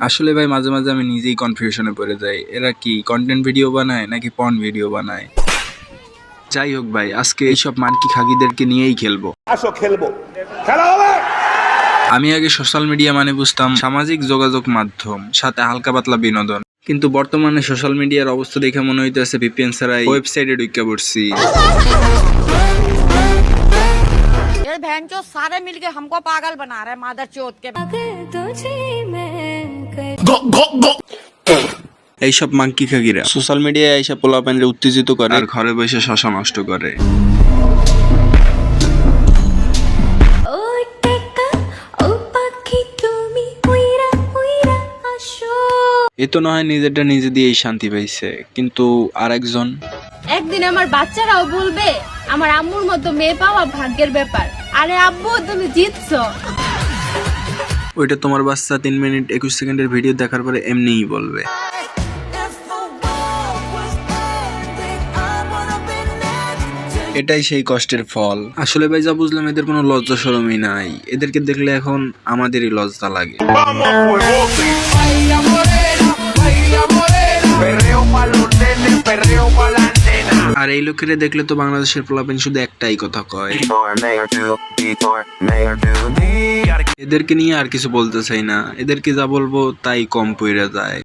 আসলে ভাই মাঝে মাঝে আমি নিজেই কনফিউশনে পড়ে যাই, এরা কি কন্টেন্ট ভিডিও বানায় নাকি পর্ন ভিডিও বানায়। যাই হোক ভাই, আজকে এইসব মানকি খাগিদেরকে নিয়েই খেলবো। আমি আগে সোশ্যাল মিডিয়া মানে বুঝতাম সামাজিক যোগাযোগ মাধ্যম, সাথে হালকা পাতলা বিনোদন, কিন্তু বর্তমানে সোশ্যাল মিডিয়ার অবস্থা দেখে মনে হইতেছে ভিপিএন ছাড়াই ওয়েবসাইটে ঢুকে পড়ছি। सारे मिलके हमको पागल बना रहे मादरचोद के। এইসব মাঙ্কি খাগিরা সোশ্যাল মিডিয়ায় এইসব পোলাপানরে উত্তেজিত করে আর ঘরে বসে শশা নষ্ট করে। এ তো না হয় নিজেরটা নিজে দিয়েই শান্তি পাইছে, কিন্তু আরেকজন একদিন আমার বাচ্চারাও বলবে আমার আম্মুর মতো মেয়ে পাওয়া ভাগ্যের ব্যাপার। আরে আব্বু তুমি জিতছো। ওইটা তোমার বাচ্চা 3 মিনিট 21 সেকেন্ডের ভিডিও দেখার পরে এমনিই বলবে। এটাই সেই কষ্টের ফল। আসলে ভাই যা বুঝলাম, এদের কোনো লজ্জা শরমই নাই। এদেরকে দেখলে এখন আমাদেরই লজ্জা লাগে। আর এই লোকেরা দেখলে তো বাংলাদেশের পোলাপান শুধু একটাই কথা কয়। এদেরকে নিয়ে আর কিছু বলতে চাই না, এদেরকে যা বলবো তাই কম পইরা যায়।